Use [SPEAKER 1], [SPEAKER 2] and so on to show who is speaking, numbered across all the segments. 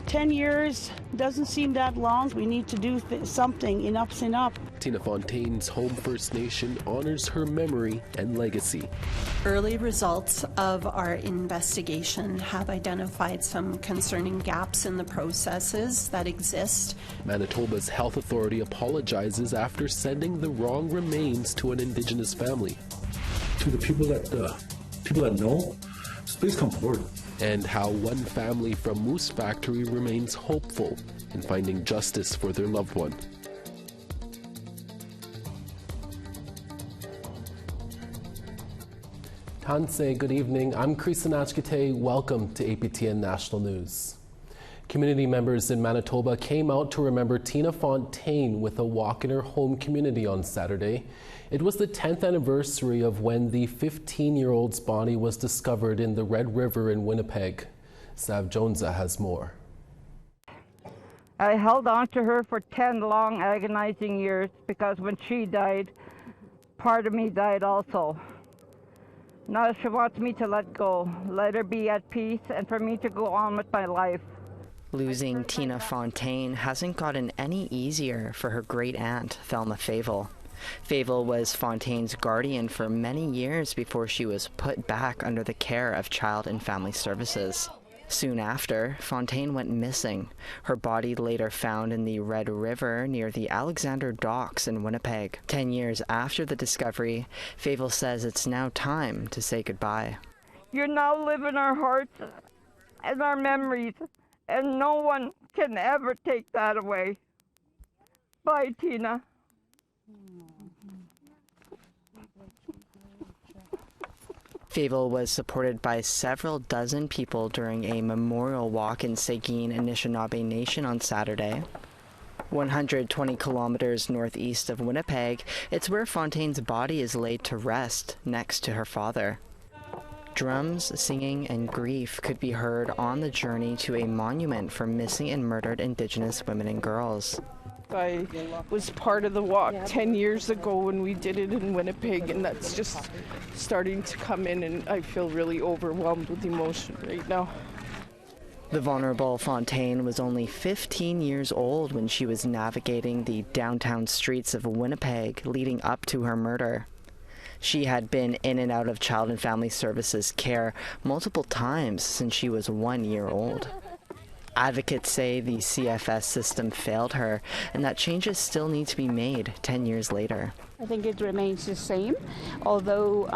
[SPEAKER 1] 10 years doesn't seem that long. We need to do something. Enough's enough.
[SPEAKER 2] Tina Fontaine's home First Nation honors her memory and legacy.
[SPEAKER 3] Early results of our investigation have identified some concerning gaps in the processes that exist.
[SPEAKER 2] Manitoba's health authority apologizes after sending the wrong remains to an Indigenous family.
[SPEAKER 4] To the people that know, please come forward.
[SPEAKER 2] And how one family from Moose Factory remains hopeful in finding justice for their loved one. Tanse, good evening. I'm Cree. Welcome to APTN National News. Community members in Manitoba came out to remember Tina Fontaine with a walk in her home community on Saturday. It was the 10th anniversary of when the 15-year-old's body was discovered in the Red River in Winnipeg. Sav Jonza has more.
[SPEAKER 5] I held on to her for 10 long, agonizing years because when she died, part of me died also. Now she wants me to let go, let her be at peace, and for me to go on with my life.
[SPEAKER 6] Losing Tina Fontaine hasn't gotten any easier for her great-aunt, Thelma Favel. Favel was Fontaine's guardian for many years before she was put back under the care of Child and Family Services. Soon after, Fontaine went missing. Her body later found in the Red River near the Alexander Docks in Winnipeg. 10 years after the discovery, Favel says it's now time to say goodbye.
[SPEAKER 5] You now live in our hearts and our memories, and no one can ever take that away. Bye, Tina.
[SPEAKER 6] Favel was supported by several dozen people during a memorial walk in Seguin, Anishinaabe Nation on Saturday. 120 kilometers northeast of Winnipeg, it's where Fontaine's body is laid to rest next to her father. Drums, singing, and grief could be heard on the journey to a monument for missing and murdered Indigenous women and girls.
[SPEAKER 7] I was part of the walk 10 years ago when we did it in Winnipeg, and that's just starting to come in, and I feel really overwhelmed with emotion right now.
[SPEAKER 6] The vulnerable Fontaine was only 15 years old when she was navigating the downtown streets of Winnipeg leading up to her murder. She had been in and out of Child and Family Services care multiple times since she was 1 year old. Advocates say the CFS system failed her and that changes still need to be made 10 years later.
[SPEAKER 1] I think it remains the same, although,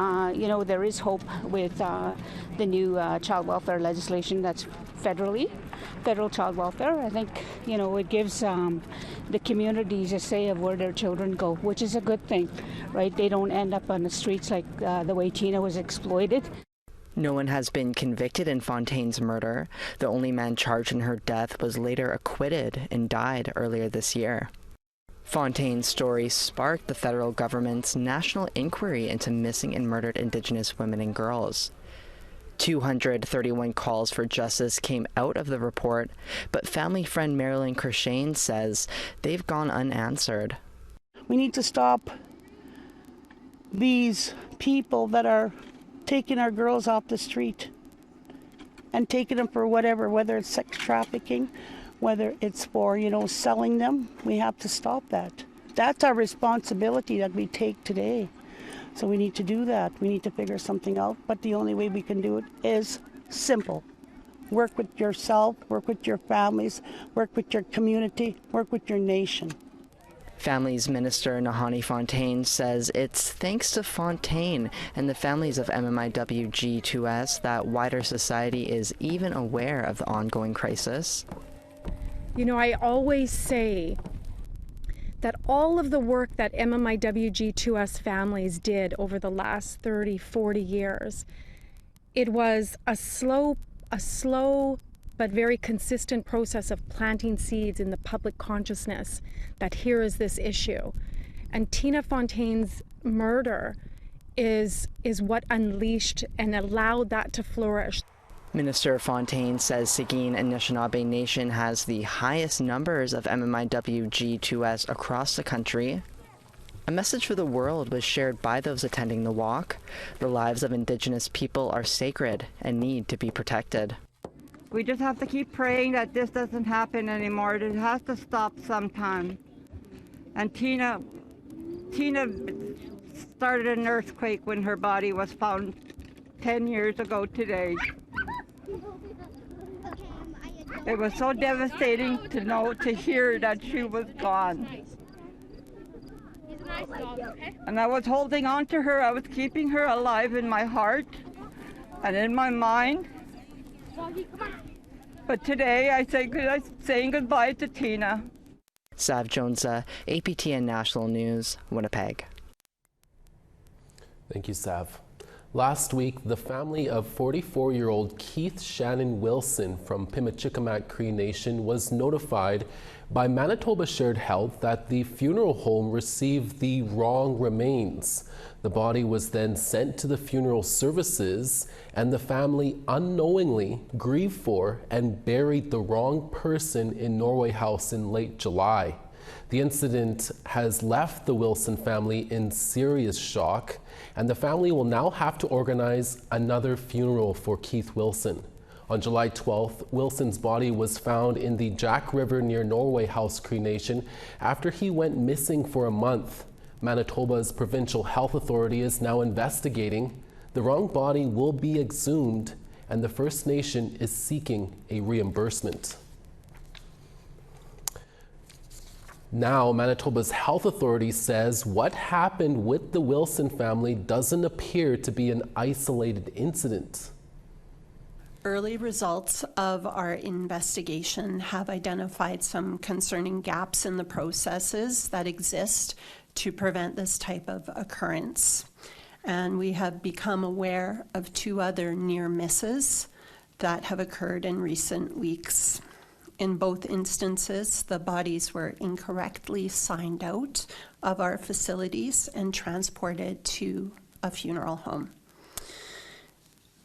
[SPEAKER 1] there is hope with the new child welfare legislation that's federal child welfare. I think, it gives the communities a say of where their children go, which is a good thing, right? They don't end up on the streets like the way Tina was exploited.
[SPEAKER 6] No one has been convicted in Fontaine's murder. The only man charged in her death was later acquitted and died earlier this year. Fontaine's story sparked the federal government's national inquiry into missing and murdered Indigenous women and girls. 231 calls for justice came out of the report, but family friend Marilyn Kershane says they've gone unanswered.
[SPEAKER 1] We need to stop these people that are taking our girls off the street and taking them for whether it's sex trafficking, whether it's for, selling them. We have to stop that. That's our responsibility that we take today. So we need to do that. We need to figure something out, but the only way we can do it is simple. Work with yourself, work with your families, work with your community, work with your nation.
[SPEAKER 6] Families Minister Lonnie Fontaine says it's thanks to Fontaine and the families of MMIWG2S that wider society is even aware of the ongoing crisis.
[SPEAKER 8] I always say that all of the work that MMIWG2S families did over the last 30, 40 years, it was a slow but very consistent process of planting seeds in the public consciousness that here is this issue. And Tina Fontaine's murder is what unleashed and allowed that to flourish.
[SPEAKER 6] Minister Fontaine says Seguin Anishinaabe Nation has the highest numbers of MMIWG2S across the country. A message for the world was shared by those attending the walk. The lives of Indigenous people are sacred and need to be protected.
[SPEAKER 5] We just have to keep praying that this doesn't happen anymore. It has to stop sometime. And Tina started an earthquake when her body was found 10 years ago today. It was so devastating to hear that she was gone. And I was holding on to her. I was keeping her alive in my heart and in my mind. But today I'm saying goodbye to Tina.
[SPEAKER 6] Sav Jones, APTN National News, Winnipeg.
[SPEAKER 2] Thank you, Sav. Last week, the family of 44-year-old Keith Shannon Wilson from Pimachikamak Cree Nation was notified by Manitoba Shared Health that the funeral home received the wrong remains. The body was then sent to the funeral services, and the family unknowingly grieved for and buried the wrong person in Norway House in late July. The incident has left the Wilson family in serious shock, and the family will now have to organize another funeral for Keith Wilson. On July 12th, Wilson's body was found in the Jack River near Norway House Cree Nation after he went missing for a month. Manitoba's provincial health authority is now investigating. The wrong body will be exhumed, and the First Nation is seeking a reimbursement. Now, Manitoba's health authority says what happened with the Wilson family doesn't appear to be an isolated incident.
[SPEAKER 3] Early results of our investigation have identified some concerning gaps in the processes that exist to prevent this type of occurrence. And we have become aware of 2 other near misses that have occurred in recent weeks. In both instances, the bodies were incorrectly signed out of our facilities and transported to a funeral home.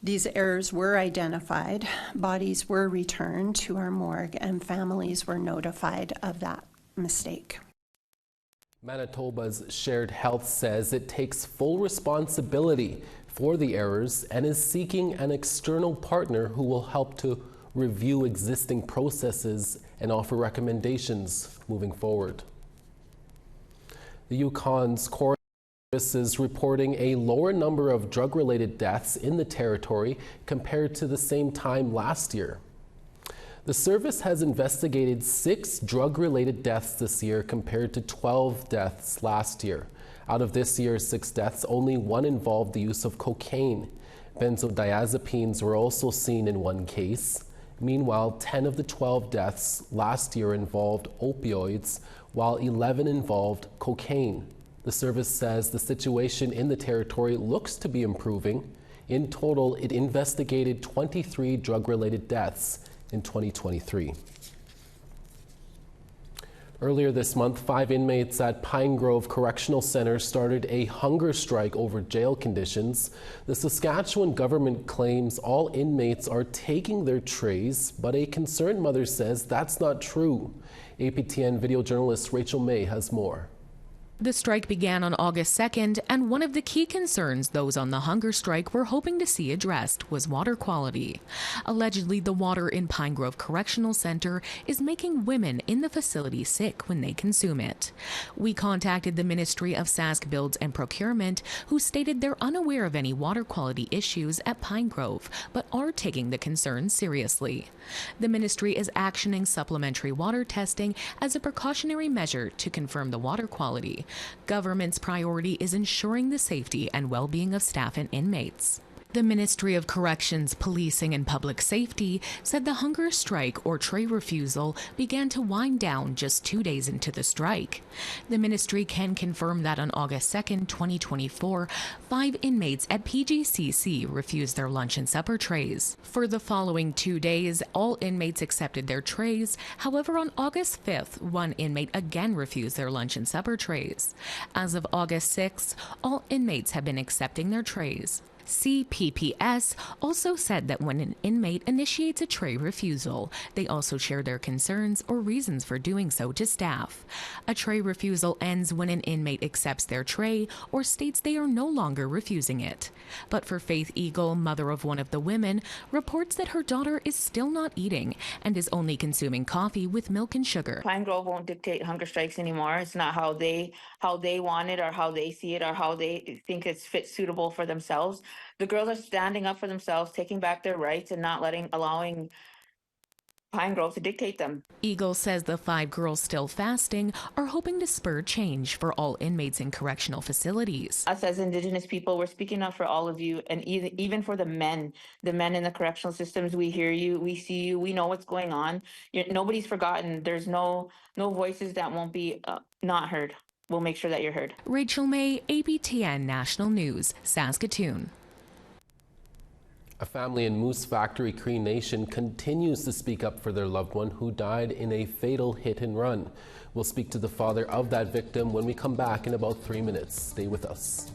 [SPEAKER 3] These errors were identified, bodies were returned to our morgue, and families were notified of that mistake.
[SPEAKER 2] Manitoba's Shared Health says it takes full responsibility for the errors and is seeking an external partner who will help to review existing processes and offer recommendations moving forward. The Yukon's Coroner Service is reporting a lower number of drug-related deaths in the territory compared to the same time last year. The service has investigated 6 drug-related deaths this year compared to 12 deaths last year. Out of this year's 6 deaths, only 1 involved the use of cocaine. Benzodiazepines were also seen in 1 case. Meanwhile, 10 of the 12 deaths last year involved opioids, while 11 involved cocaine. The service says the situation in the territory looks to be improving. In total, it investigated 23 drug-related deaths in 2023. Earlier this month, 5 inmates at Pinegrove Correctional Centre started a hunger strike over jail conditions. The Saskatchewan government claims all inmates are taking their trays, but a concerned mother says that's not true. APTN video journalist Rachel May has more.
[SPEAKER 9] The strike began on August 2nd, and one of the key concerns those on the hunger strike were hoping to see addressed was water quality. Allegedly, the water in Pinegrove Correctional Centre is making women in the facility sick when they consume it. We contacted the Ministry of Sask Builds and Procurement, who stated they're unaware of any water quality issues at Pinegrove, but are taking the concerns seriously. The ministry is actioning supplementary water testing as a precautionary measure to confirm the water quality. Government's priority is ensuring the safety and well-being of staff and inmates. The Ministry of Corrections, Policing and Public Safety said the hunger strike or tray refusal began to wind down just 2 days into the strike. The ministry can confirm that on August 2nd, 2024, 5 inmates at PGCC refused their lunch and supper trays. For the following 2 days, all inmates accepted their trays. However, on August 5th, 1 inmate again refused their lunch and supper trays. As of August 6th, all inmates have been accepting their trays. CPPS also said that when an inmate initiates a tray refusal, they also share their concerns or reasons for doing so to staff. A tray refusal ends when an inmate accepts their tray or states they are no longer refusing it. But for Faith Eagle, mother of one of the women, reports that her daughter is still not eating and is only consuming coffee with milk and sugar.
[SPEAKER 10] Pinegrove won't dictate hunger strikes anymore. It's not how they want it or how they see it or how they think it's suitable for themselves. The girls are standing up for themselves, taking back their rights and not allowing Pinegrove to dictate them.
[SPEAKER 9] Eagle says the 5 girls still fasting are hoping to spur change for all inmates in correctional facilities.
[SPEAKER 10] Us as Indigenous people, we're speaking up for all of you, and even for the men in the correctional systems. We hear you, we see you, we know what's going on. Nobody's forgotten. There's no voices that won't be not heard. We'll make sure that you're heard.
[SPEAKER 9] Rachel May, APTN National News, Saskatoon.
[SPEAKER 2] A family in Moose Factory, Cree Nation continues to speak up for their loved one who died in a fatal hit and run. We'll speak to the father of that victim when we come back in about 3 minutes. Stay with us.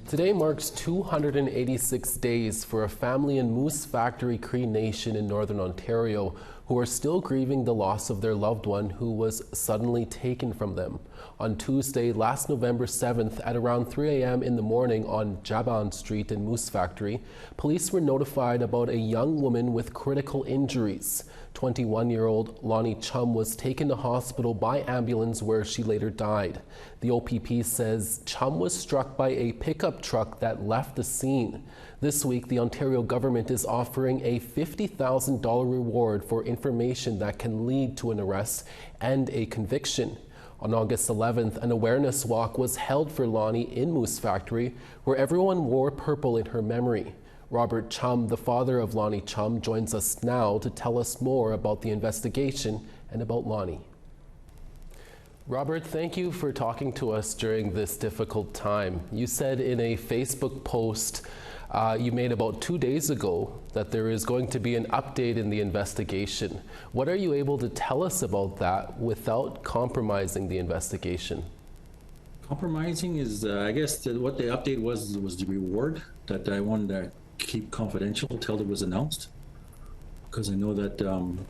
[SPEAKER 2] Today marks 286 days for a family in Moose Factory, Cree Nation in Northern Ontario who are still grieving the loss of their loved one who was suddenly taken from them. On Tuesday, last November 7th at around 3 a.m. in the morning on Jaban Street in Moose Factory, police were notified about a young woman with critical injuries. 21-year-old Lonnie Chum was taken to hospital by ambulance where she later died. The OPP says Chum was struck by a pickup truck that left the scene. This week, the Ontario government is offering a $50,000 reward for information that can lead to an arrest and a conviction. On August 11th, an awareness walk was held for Lonnie in Moose Factory, where everyone wore purple in her memory. Robert Chum, the father of Lonnie Chum, joins us now to tell us more about the investigation and about Lonnie. Robert, thank you for talking to us during this difficult time. You said in a Facebook post you made about 2 days ago that there is going to be an update in the investigation. What are you able to tell us about that without compromising the investigation?
[SPEAKER 4] Compromising is, I guess, what the update was the reward that I wanted to keep confidential until it was announced, because I know that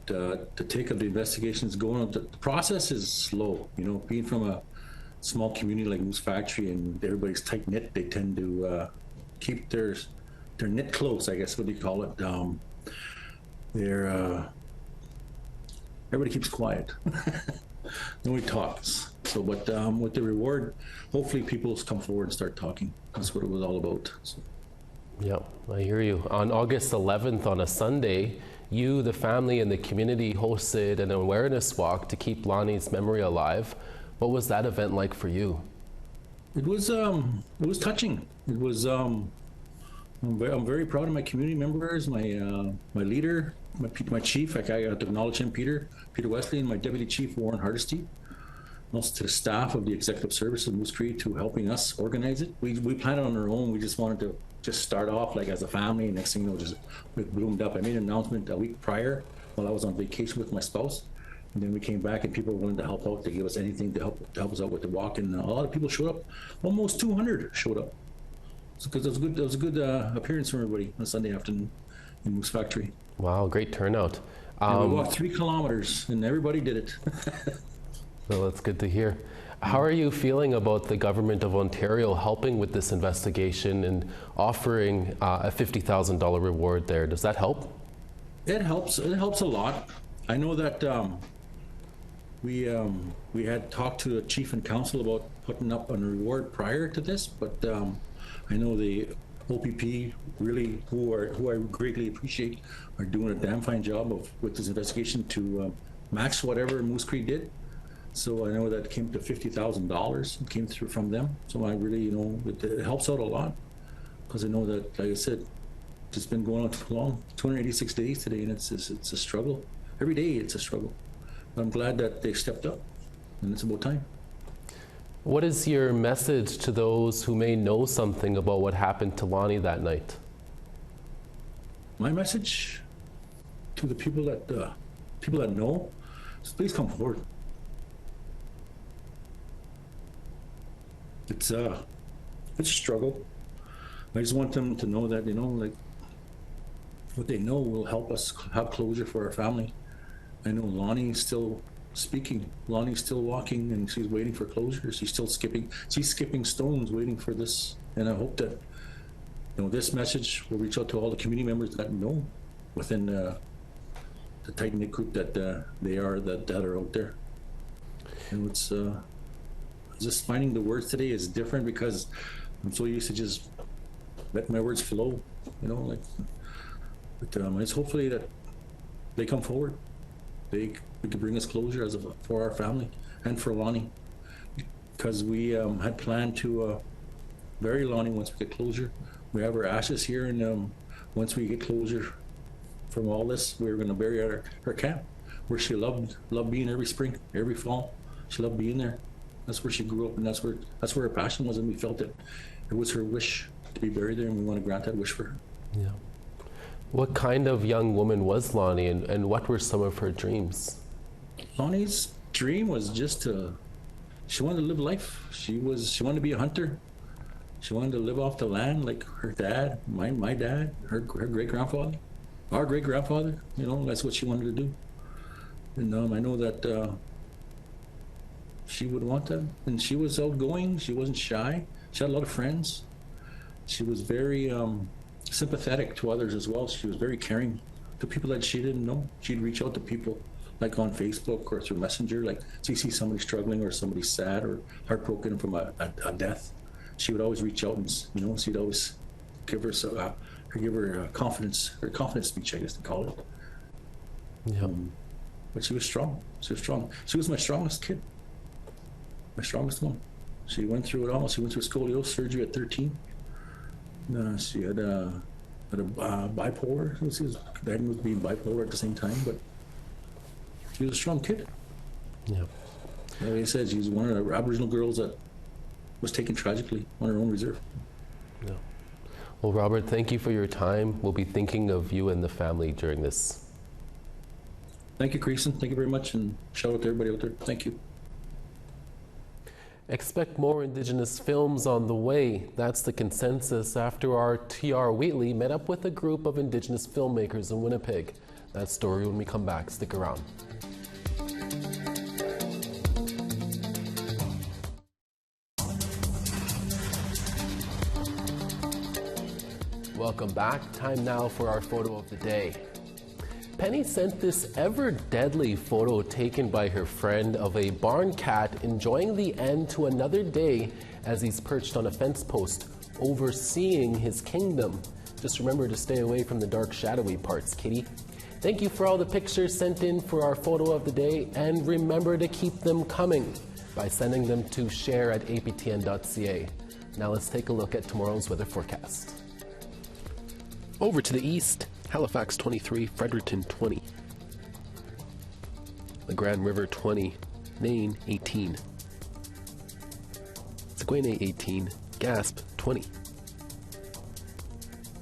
[SPEAKER 4] the take of the investigation is going on. The process is slow. You know, being from a small community like Moose Factory and everybody's tight knit, they tend to keep their knit close, I guess what you call it. Everybody keeps quiet. Nobody talks. So, but with the reward, hopefully people come forward and start talking. That's what it was all about. So.
[SPEAKER 2] Yeah, I hear you. On August 11th, on a Sunday, you, the family, and the community hosted an awareness walk to keep Lonnie's memory alive. What was that event like for you?
[SPEAKER 4] It was touching. It was. I'm very proud of my community members, my leader, my chief. I got to acknowledge him, Peter Wesley, and my deputy chief, Warren Hardesty. Also to the staff of the executive service of Moose Cree to helping us organize it. We planned it on our own. We just wanted to start off like as a family. Next thing you know, it bloomed up. I made an announcement a week prior while I was on vacation with my spouse. And then we came back and people wanted to help out. They gave us anything to help us out with the walk. And a lot of people showed up. Almost 200 showed up. Because it was a good appearance from everybody on Sunday afternoon in Moose Factory.
[SPEAKER 2] Wow, great turnout.
[SPEAKER 4] We walked 3 kilometers and everybody did it.
[SPEAKER 2] Well, that's good to hear. How are you feeling about the government of Ontario helping with this investigation and offering a $50,000 reward there? Does that help?
[SPEAKER 4] It helps. It helps a lot. I know that we had talked to the chief and council about putting up a reward prior to this, but I know the OPP really, who I greatly appreciate, are doing a damn fine job with this investigation to match whatever Moose Cree did. So I know that came to $50,000. It came through from them. So I really, it helps out a lot, because I know that, like I said, it's been going on too long. 286 days today, and it's a struggle. Every day it's a struggle. But I'm glad that they stepped up, and it's about time.
[SPEAKER 2] What is your message to those who may know something about what happened to Lonnie that night?
[SPEAKER 4] my message to the people that know is please come forward. It's a struggle. I just want them to know that, like, what they know will help us have closure for our family. I know Lonnie's still speaking. Lonnie's still walking, and she's waiting for closure. She's still skipping. She's skipping stones waiting for this. And I hope that, this message will reach out to all the community members that know within the tight-knit group that they are that are out there. And it's just finding the words today is different because I'm so used to just let my words flow, like. But it's hopefully that they come forward. We can bring us closure for our family and for Lonnie, because we had planned to bury Lonnie once we get closure. We have her ashes here, and once we get closure from all this, we're going to bury her at her camp, where she loved being every spring, every fall. She loved being there. That's where she grew up, and that's where her passion was, and we felt that it was her wish to be buried there, and we want to grant that wish for her.
[SPEAKER 2] Yeah. What kind of young woman was Lonnie, and what were some of her dreams?
[SPEAKER 4] Lonnie's dream was just she wanted to live life. She wanted to be a hunter. She wanted to live off the land like her dad, my dad, her great-grandfather, our great-grandfather. That's what she wanted to do. And I know that she would want that. And she was outgoing. She wasn't shy. She had a lot of friends. She was very sympathetic to others as well. She was very caring to people that she didn't know. She'd reach out to people like on Facebook or through Messenger, like she sees somebody struggling or somebody sad or heartbroken from a death. She would always reach out and she'd always give her confidence, her confidence speech, I guess they call it.
[SPEAKER 2] Yeah.
[SPEAKER 4] But she was strong. She was my strongest kid, my strongest one. She went through it all. She went through scoliosis surgery at 13. She had a bipolar. She was diagnosed with being bipolar at the same time, but she was a strong kid.
[SPEAKER 2] Yeah.
[SPEAKER 4] Like I said, she was one of the Aboriginal girls that was taken tragically on her own reserve.
[SPEAKER 2] Yeah. Well, Robert, thank you for your time. We'll be thinking of you and the family during this.
[SPEAKER 4] Thank you, Creason. Thank you very much, and shout out to everybody out there. Thank you.
[SPEAKER 2] Expect more Indigenous films on the way. That's the consensus after our TR Wheatley met up with a group of Indigenous filmmakers in Winnipeg. That story when we come back. Stick around. Welcome back. Time now for our photo of the day. Penny sent this ever-deadly photo taken by her friend of a barn cat enjoying the end to another day as he's perched on a fence post, overseeing his kingdom. Just remember to stay away from the dark, shadowy parts, kitty. Thank you for all the pictures sent in for our photo of the day, and remember to keep them coming by sending them to share@aptn.ca. Now let's take a look at tomorrow's weather forecast. Over to the east. Halifax 23, Fredericton 20, the Grand River 20, Nain 18, Saguenay 18, Gasp 20,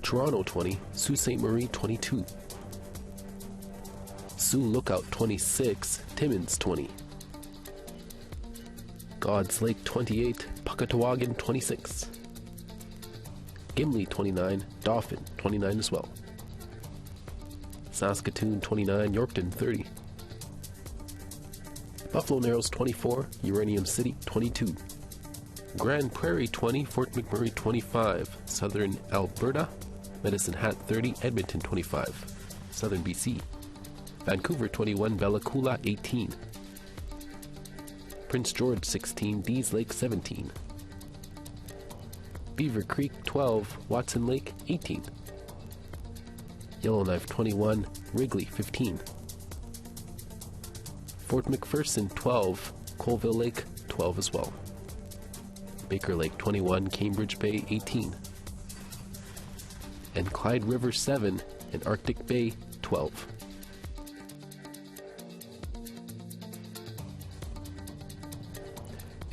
[SPEAKER 2] Toronto 20, Sault Ste. Marie 22, Sioux Lookout 26, Timmins 20, God's Lake 28, Puckatawagan 26, Gimli 29, Dauphin 29 as well. Saskatoon 29, Yorkton 30, Buffalo Narrows 24, Uranium City 22, Grand Prairie 20, Fort McMurray 25, Southern Alberta, Medicine Hat 30, Edmonton 25, Southern BC, Vancouver 21, Bella Coola 18, Prince George 16, Dease Lake 17, Beaver Creek 12, Watson Lake 18, Yellowknife 21, Wrigley 15, Fort McPherson 12, Colville Lake 12 as well, Baker Lake 21, Cambridge Bay 18, and Clyde River 7 and Arctic Bay 12.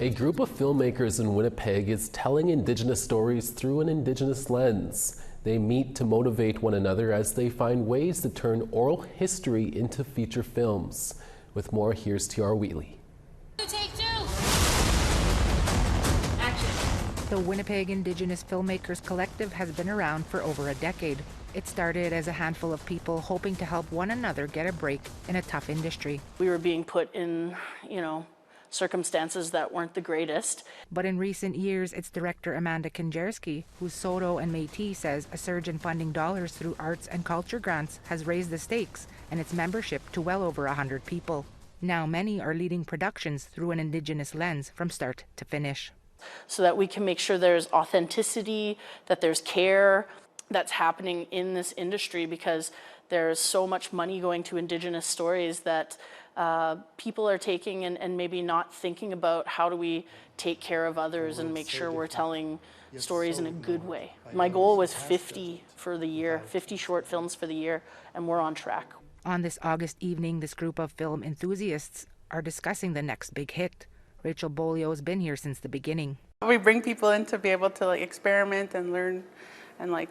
[SPEAKER 2] A group of filmmakers in Winnipeg is telling Indigenous stories through an Indigenous lens. They meet to motivate one another as they find ways to turn oral history into feature films. With more, here's T.R. Wheatley.
[SPEAKER 11] Take two. Action. The Winnipeg Indigenous Filmmakers Collective has been around for over a decade. It started as a handful of people hoping to help one another get a break in a tough industry.
[SPEAKER 12] We were being put in, circumstances that weren't the greatest.
[SPEAKER 11] But in recent years, its director Amanda Kinjerski, who's Saulteaux and Métis, says a surge in funding dollars through arts and culture grants has raised the stakes and its membership to well over 100 people. Now many are leading productions through an Indigenous lens from start to finish.
[SPEAKER 12] So that we can make sure there's authenticity, that there's care that's happening in this industry, because there's so much money going to Indigenous stories that people are taking and maybe not thinking about how do we take care of others and make sure we're telling stories in a good way. My goal was 50 for the year, 50 short films for the year, and we're on track.
[SPEAKER 11] On this August evening, this group of film enthusiasts are discussing the next big hit. Rachel Bolio has been here since the beginning.
[SPEAKER 13] We bring people in to be able to experiment and learn and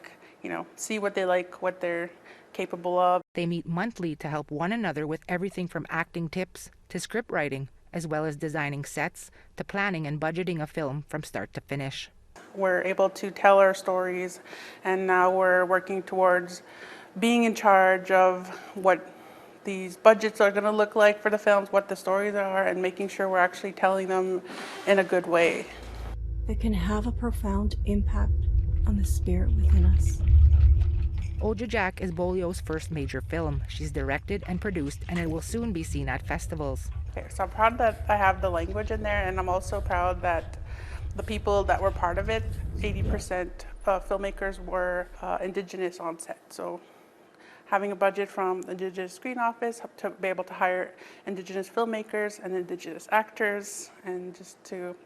[SPEAKER 13] see what they like, what they're capable of.
[SPEAKER 11] They meet monthly to help one another with everything from acting tips to script writing, as well as designing sets to planning and budgeting a film from start to finish.
[SPEAKER 13] We're able to tell our stories, and now we're working towards being in charge of what these budgets are going to look like for the films, what the stories are, and making sure we're actually telling them in a good way.
[SPEAKER 14] That can have a profound impact on the spirit within us.
[SPEAKER 11] Oja Jack is Bolio's first major film. She's directed and produced, and it will soon be seen at festivals.
[SPEAKER 13] Okay, so I'm proud that I have the language in there, and I'm also proud that the people that were part of it, 80% filmmakers were Indigenous on set. So having a budget from the Indigenous Screen Office to be able to hire Indigenous filmmakers and Indigenous actors, and just to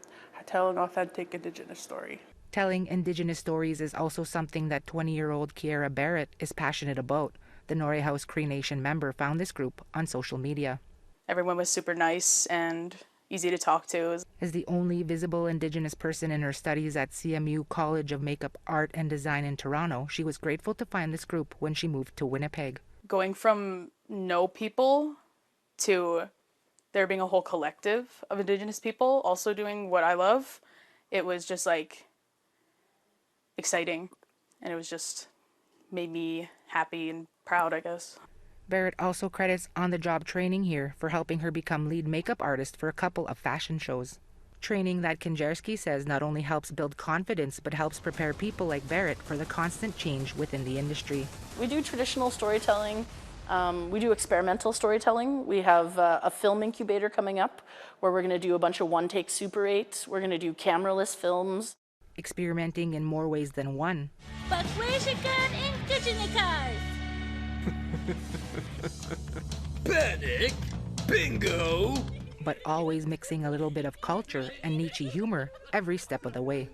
[SPEAKER 13] tell an authentic Indigenous story.
[SPEAKER 11] Telling Indigenous stories is also something that 20-year-old Kiera Barrett is passionate about. The Norrie House Cree Nation member found this group on social media.
[SPEAKER 15] Everyone was super nice and easy to talk to.
[SPEAKER 11] As the only visible Indigenous person in her studies at CMU College of Makeup, Art and Design in Toronto, she was grateful to find this group when she moved to Winnipeg.
[SPEAKER 15] Going from no people to there being a whole collective of Indigenous people also doing what I love, it was just exciting, and it was just made me happy and proud, I guess.
[SPEAKER 11] Barrett also credits on-the-job training here for helping her become lead makeup artist for a couple of fashion shows. Training that Kinjerski says not only helps build confidence, but helps prepare people like Barrett for the constant change within the industry.
[SPEAKER 12] We do traditional storytelling. We do experimental storytelling. We have a film incubator coming up where we're going to do a bunch of one-take Super 8s. We're going to do cameraless films.
[SPEAKER 11] Experimenting in more ways than one.
[SPEAKER 16] But where's your gun in Kitchenicars?
[SPEAKER 17] Panic! Bingo!
[SPEAKER 11] But always mixing a little bit of culture and niche humor every step of the way.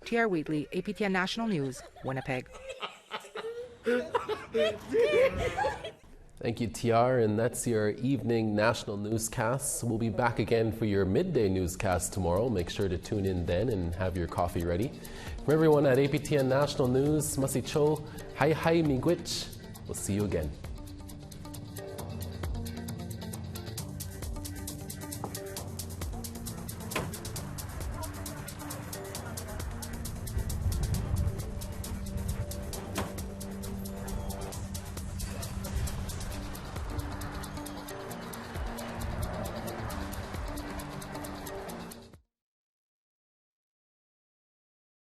[SPEAKER 11] T.R. Wheatley, APTN National News, Winnipeg.
[SPEAKER 2] Thank you, TR, and that's your evening national newscasts. We'll be back again for your midday newscast tomorrow. Make sure to tune in then and have your coffee ready. From everyone at APTN National News, Masi Cho, Hai Hai Miigwech. We'll see you again.